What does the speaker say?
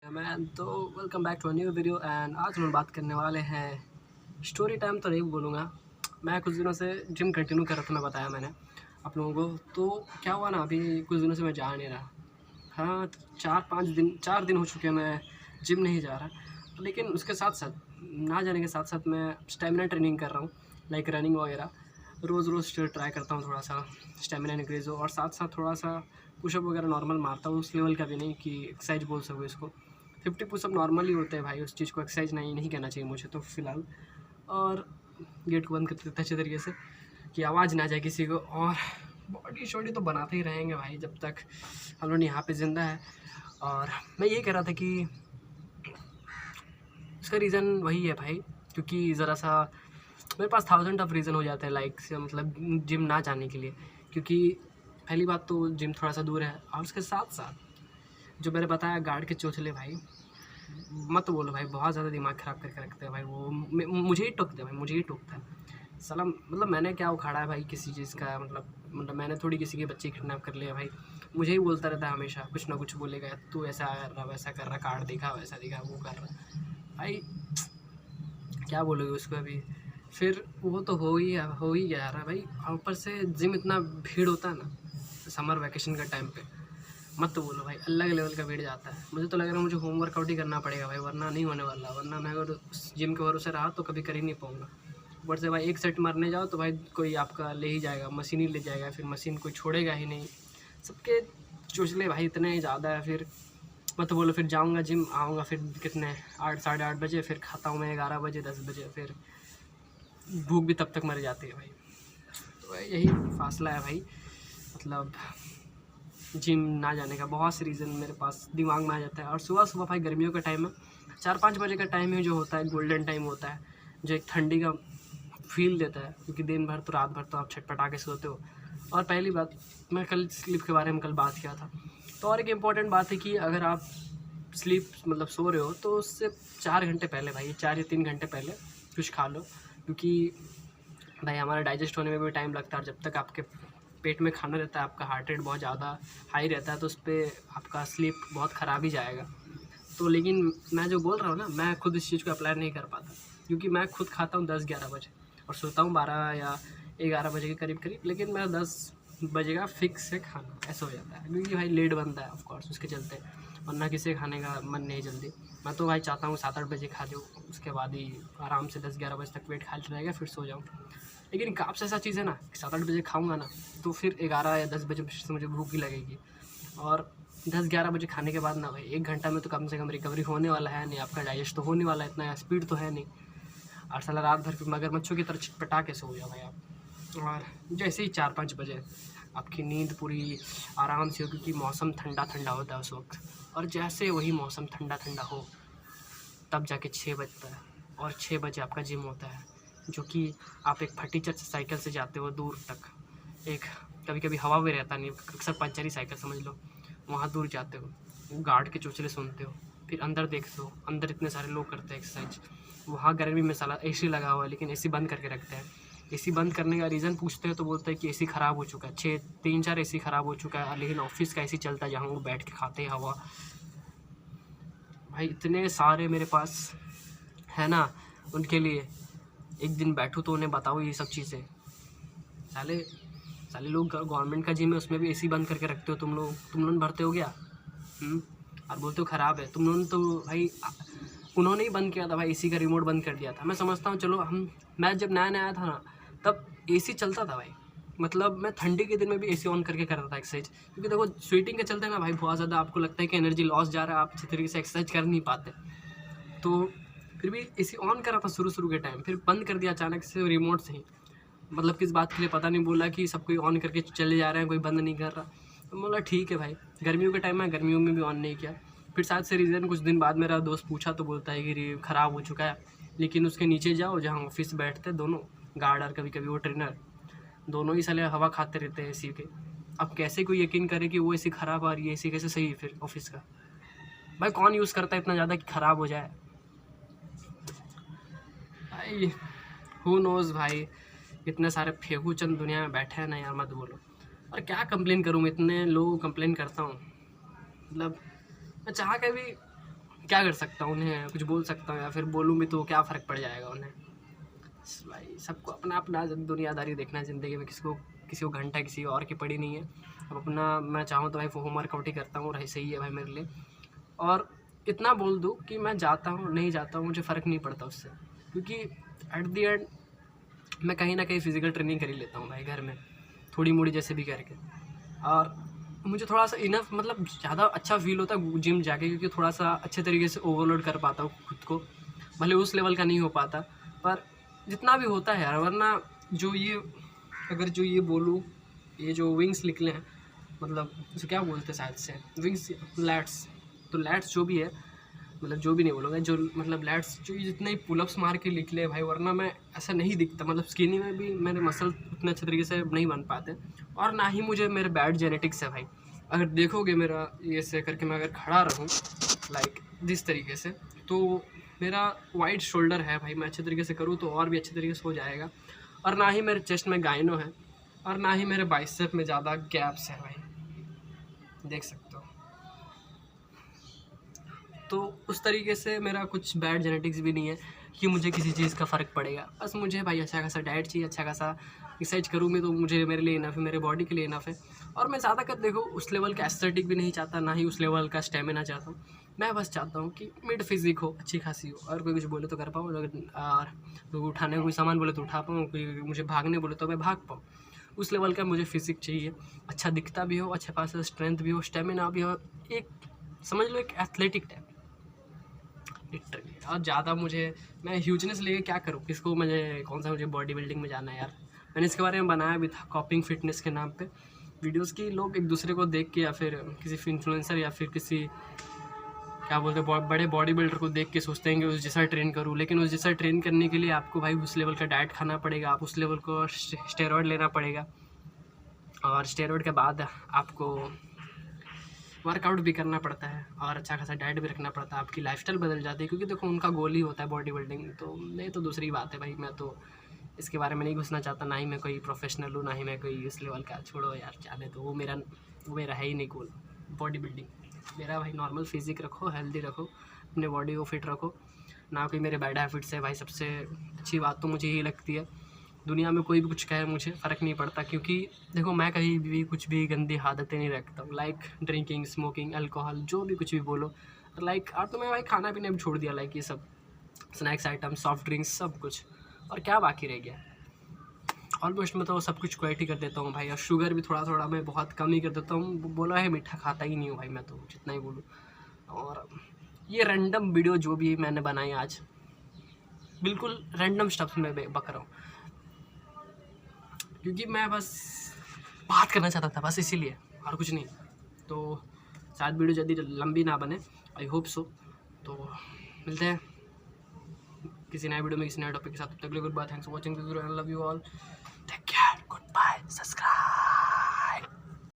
Man तो welcome back to a new video and आज हम बात करने वाले हैं स्टोरी टाइम तो नहीं बोलूँगा। मैं कुछ दिनों से जिम कंटिन्यू कर रहा था, मैं बताया मैंने आप लोगों को। तो क्या हुआ ना, अभी कुछ दिनों से मैं जा नहीं रहा। हाँ, 4 दिन हो चुके हैं मैं जिम नहीं जा रहा। लेकिन उसके साथ साथ ना जाने के साथ साथ मैं स्टेमिना ट्रेनिंग कर रहा हूँ, लाइक रनिंग वगैरह। रोज़ रोज़ ट्राई करता हूँ थोड़ा सा स्टेमिना इंक्रीज़ हो, और साथ साथ थोड़ा सा पुशअप वगैरह नॉर्मल मारता हूँ, उस लेवल का भी नहीं कि एक्सरसाइज बोल सको इसको। 50 पुशअप नॉर्मल ही होते हैं भाई, उस चीज़ को एक्सरसाइज नहीं कहना चाहिए मुझे तो फ़िलहाल। और गेट को बंद कर देते अच्छे तरीके से कि आवाज़ ना जाए किसी को। और बॉडी शॉडी तो बनाते ही रहेंगे भाई जब तक हम लोग यहाँ पे ज़िंदा है। और मैं ये कह रहा था कि इसका रीज़न वही है भाई, क्योंकि ज़रा सा मेरे पास 1000 ऑफ रीज़न हो जाते हैं, लाइक से मतलब जिम ना जाने के लिए। क्योंकि पहली बात तो जिम थोड़ा सा दूर है, और उसके साथ साथ जो मैंने बताया गार्ड के चोचले भाई, मत बोलो भाई, बहुत ज़्यादा दिमाग ख़राब करके रखते हैं भाई। वो मुझे ही टोकते हैं भाई, मुझे ही टोकता है साला। मतलब मैंने क्या उखाड़ा है भाई किसी चीज़ का, मतलब मैंने थोड़ी किसी के बच्चे किडनैप कर लिया भाई। मुझे ही बोलता रहता है हमेशा, कुछ ना कुछ बोलेगा, तू ऐसा कर रहा वैसा कर रहा, कार्ड देखा वैसा देखा वो कर रहा भाई। क्या बोलोगे उसको अभी। फिर वो तो हो ही जा रहा है भाई, और ऊपर से जिम इतना भीड़ होता है ना समर वैकेशन का टाइम पे, मत तो बोलो भाई, अलग लेवल का भीड़ जाता है। मुझे तो लग रहा है मुझे होम वर्कआउट ही करना पड़ेगा भाई, वरना नहीं होने वाला। वरना मैं अगर उस जिम के भरोसे रहा तो कभी कर ही नहीं पाऊँगा। ऊपर से भाई एक सेट मारने जाओ तो भाई कोई आपका ले ही जाएगा, मशीन ही ले जाएगा, फिर मशीन कोई छोड़ेगा ही नहीं। सबके चोचले भाई इतने ज़्यादा है। फिर मत बोलो, फिर जाऊँगा जिम, आऊँगा फिर कितने 8 साढ़े 8 बजे, फिर खाता हूँ मैं 11 बजे 10 बजे, फिर भूख भी तब तक मर जाती है भाई। तो यही फासला है भाई, मतलब जिम ना जाने का बहुत से रीज़न मेरे पास दिमाग में आ जाता है। और सुबह सुबह भाई गर्मियों का टाइम है, 4-5 बजे का टाइम है जो होता है गोल्डन टाइम होता है, जो एक ठंडी का फील देता है, क्योंकि दिन भर तो रात भर तो आप छटपटा के सोते हो। और पहली बात, मैं कल स्लीप के बारे में कल बात किया था, तो और एक इम्पॉर्टेंट बात है कि अगर आप स्लीप मतलब सो रहे हो तो उससे 4 घंटे पहले भाई, 4 या 3 घंटे पहले कुछ खा लो। क्योंकि भाई हमारा डाइजेस्ट होने में भी टाइम लगता है, और जब तक आपके पेट में खाना रहता है आपका हार्ट रेट बहुत ज़्यादा हाई रहता है, तो उस पर आपका स्लीप बहुत ख़राब ही जाएगा। तो लेकिन मैं जो बोल रहा हूँ ना, मैं खुद इस चीज़ को अप्लाई नहीं कर पाता, क्योंकि मैं खुद खाता हूँ 10-11 बजे और सोता हूँ 12 या 11 बजे के करीब करीब। लेकिन मेरा 10 बजे का फिक्स है खाना, ऐसा हो जाता है, क्योंकि भाई लेट बनता है ऑफकोर्स उसके चलते, वरना किसी खाने का मन नहीं जल्दी। मैं तो भाई चाहता हूँ 7-8 बजे खा लूँ, उसके बाद ही आराम से 10-11 बजे तक वेट खाली रहेगा, फिर सो जाऊँ। लेकिन काप्स ऐसा चीज़ है ना, 7-8 बजे खाऊंगा ना तो फिर 11 या 10 बजे से मुझे भूख ही लगेगी। और 10-11 बजे खाने के बाद ना भाई 1 घंटा में तो कम से कम रिकवरी होने वाला है नहीं, आपका डाइजेस्ट तो होने वाला है, इतना स्पीड तो है नहीं। और साला रात भर फिर मगरमच्छों की तरह छिटपटा के सो जाओ भाई आप। और जैसे ही 4-5 बजे आपकी नींद पूरी आराम से हो, क्योंकि मौसम ठंडा ठंडा होता है उस वक्त, और जैसे वही मौसम ठंडा ठंडा हो तब जाके 6 बजता है, और 6 बजे आपका जिम होता है, जो कि आप एक फटीचर साइकिल से जाते हो दूर तक, एक कभी कभी हवा भी रहता नहीं, अक्सर पंचर साइकिल समझ लो, वहाँ दूर जाते हो, वो गार्ड के चोचले सुनते हो, फिर अंदर देखते हो, अंदर इतने सारे लोग करते हैं एक्सरसाइज। वहाँ गर्मी में साला एसी लगा हुआ है, लेकिन एसी बंद करके रखते हैं। एसी बंद करने का रीज़न पूछते हैं तो बोलते हैं कि एसी ख़राब हो चुका है, 3-4 एसी ख़राब हो चुका है, लेकिन ऑफिस का एसी चलता है जहाँ वो बैठ के खाते हैं हवा। भाई इतने सारे मेरे पास है ना, उनके लिए एक दिन बैठो तो उन्हें बताओ ये सब चीज़ें। साले साले लोग गवर्नमेंट का जिम है, उसमें भी एसी बंद करके रखते हो तुम लोग भरते हो क्या? और बोलते हो ख़राब है। तुम लोगों ने तो भाई, उन्होंने ही बंद किया था भाई, एसी का रिमोट बंद कर दिया था। मैं समझता हूँ चलो, मैं जब नया नया था ना तब एसी चलता था भाई, मतलब मैं ठंडी के दिन में भी एसी ऑन करके करता था एक्सरसाइज, क्योंकि देखो स्वेटिंग के चलते ना भाई बहुत ज़्यादा आपको लगता है कि एनर्जी लॉस जा रहा है, आप अच्छी तरीके से एक्सरसाइज कर नहीं पाते। तो फिर भी एसी ऑन करा था शुरू के टाइम, फिर बंद कर दिया अचानक से रिमोट से ही, मतलब किस बात के लिए पता नहीं, बोला कि सब कोई ऑन करके चले जा रहे हैं, कोई बंद नहीं कर रहा। तो बोला ठीक है भाई, गर्मियों के टाइम में गर्मियों में भी ऑन नहीं किया। फिर शायद से रीज़न कुछ दिन बाद मेरा दोस्त पूछा तो बोलता है कि ख़राब हो चुका है, लेकिन उसके नीचे जाओ जहाँ ऑफिस बैठते दोनों गार्ड और कभी कभी वो ट्रेनर, दोनों ही साले हवा खाते रहते हैं एसी के। अब कैसे कोई यकीन करे कि वो एसी ख़राब आ रही है, एसी कैसे सही है फिर ऑफिस का? भाई कौन यूज़ करता है इतना ज़्यादा कि ख़राब हो जाए भाई? हु नोज़ भाई, इतने सारे फेंकू चंद दुनिया में बैठे हैं ना यार, मत बोलो। और क्या कंप्लेन करूँ मैं, इतने लोग कंप्लेन करता हूँ, मतलब मैं चाह के भी क्या कर सकता हूँ, उन्हें कुछ बोल सकता हूँ या फिर बोलूँ भी तो क्या फ़र्क पड़ जाएगा उन्हें। भाई सबको अपना अपना दुनियादारी देखना है ज़िंदगी में, किसी को घंटा किसी और की पड़ी नहीं है। अब अपना मैं चाहूँ तो भाई वो होमवर्कआउट ही करता हूँ, रही सही है भाई मेरे लिए। और इतना बोल दूँ कि मैं जाता हूँ नहीं जाता हूँ मुझे फ़र्क नहीं पड़ता उससे, क्योंकि एट द एंड मैं कहीं ना कहीं फ़िज़िकल ट्रेनिंग कर ही लेता हूँ भाई घर में, थोड़ी मोड़ी जैसे भी करके। और मुझे थोड़ा सा इनफ मतलब ज़्यादा अच्छा फील होता है जिम जाके, क्योंकि थोड़ा सा अच्छे तरीके से ओवरलोड कर पाता हूँ खुद को। भले उस लेवल का नहीं हो पाता पर जितना भी होता है यार। वरना जो ये बोलूँ, ये जो विंग्स निकले हैं, मतलब उसे क्या बोलते हैं शायद से, विंग्स लैट्स, तो लैट्स जो भी है, मतलब जो भी नहीं बोलूँगा, जो मतलब लैट्स जो जितने ही पुलअप्स मार के निकले भाई, वरना मैं ऐसा नहीं दिखता। मतलब स्किनी में भी मेरे मसल उतने अच्छे तरीके से नहीं बन पाते, और ना ही मुझे मेरे बैड जेनेटिक्स है भाई। अगर देखोगे मेरा ये से करके मैं अगर खड़ा रहूँ लाइक जिस तरीके से, तो मेरा वाइड शोल्डर है भाई, मैं अच्छे तरीके से करूँ तो और भी अच्छे तरीके से हो जाएगा। और ना ही मेरे चेस्ट में गाइनो है, और ना ही मेरे बाइसेप में ज़्यादा गैप्स है भाई, देख सकते हो। तो उस तरीके से मेरा कुछ बैड जेनेटिक्स भी नहीं है कि मुझे किसी चीज़ का फ़र्क पड़ेगा। बस मुझे भाई अच्छा खासा डाइट चाहिए, अच्छा खासा एक्सरसाइज करूँ मैं तो मुझे मेरे लिए इनफ है, मेरे बॉडी के लिए इनफ है। और मैं ज़्यादा कर देखो उस लेवल का एस्थेटिक भी नहीं चाहता, ना ही उस लेवल का स्टेमिना चाहता हूँ। मैं बस चाहता हूँ कि मिड फिजिक हो, अच्छी खासी हो, और कोई कुछ बोले तो कर पाऊँ, और कोई उठाने को कोई सामान बोले तो उठा पाऊँ, कोई मुझे भागने बोले तो मैं भाग पाऊँ। उस लेवल का मुझे फिजिक चाहिए, अच्छा दिखता भी हो, अच्छे पास स्ट्रेंथ भी हो, स्टेमिना भी हो, एक समझ लो एक एथलेटिक टाइप लिटरली। और ज़्यादा मैं ह्यूजनेस लेके क्या करूँ, किसको मुझे कौन सा मुझे बॉडी बिल्डिंग में जाना है यार। मैंने इसके बारे में बनाया भी था कॉपिंग फिटनेस के नाम पे वीडियोस की। लोग एक दूसरे को देख के या फिर किसी इन्फ्लुएंसर या फिर किसी क्या बोलते हैं बड़े बॉडी बिल्डर को देख के सोचते हैं कि उस जैसा ट्रेन करूँ, लेकिन उस जैसा ट्रेन करने के लिए आपको भाई उस लेवल का डाइट खाना पड़ेगा, आप उस लेवल को स्टेरॉयड लेना पड़ेगा, और स्टेरॉयड के बाद आपको वर्कआउट भी करना पड़ता है, और अच्छा खासा डाइट भी रखना पड़ता है, आपकी लाइफस्टाइल बदल जाती है, क्योंकि देखो उनका गोल ही होता है बॉडी बिल्डिंग। तो नहीं तो दूसरी बात है भाई, मैं तो इसके बारे में नहीं घुसना चाहता, ना ही मैं कोई प्रोफेशनल हूँ, ना ही मैं कोई इस लेवल का। छोड़ो यार, जाने तो वो मेरा है ही नहीं गोल बॉडी बिल्डिंग। मेरा भाई नॉर्मल फिजिक रखो, हेल्दी रखो, अपने बॉडी को फिट रखो, ना कोई मेरे बैड हैबिट्स है भाई। सबसे अच्छी बात तो मुझे यही लगती है, दुनिया में कोई भी कुछ कहे मुझे फ़र्क नहीं पड़ता, क्योंकि देखो मैं कहीं भी कुछ भी गंदी आदतें नहीं रखता हूँ, लाइक ड्रिंकिंग, स्मोकिंग, अल्कोहल, जो भी कुछ भी बोलो। लाइक और तो मैं भाई खाना पीना भी छोड़ दिया, लाइक ये सब स्नैक्स आइटम, सॉफ्ट ड्रिंक्स, सब कुछ। और क्या बाकी रह गया, ऑलमोस्ट मैं तो सब कुछ क्वाइट ही कर देता हूँ भाई। और शुगर भी थोड़ा थोड़ा मैं बहुत कम ही कर देता हूँ, बोला है मीठा खाता ही नहीं हूँ भाई मैं तो, जितना ही बोलूँ। और ये रैंडम वीडियो जो भी मैंने बनाई आज, बिल्कुल रैंडम स्टफ में बक रहा हूँ, क्योंकि मैं बस बात करना चाहता था बस, इसीलिए, और कुछ नहीं। तो शायद वीडियो जल्दी लंबी ना बने, आई होप सो। तो मिलते हैं किसी नए वीडियो में किसी नए टॉपिक के साथ। तब तक के लिए goodbye, thanks for watching this video, I love you all, take care, goodbye, subscribe.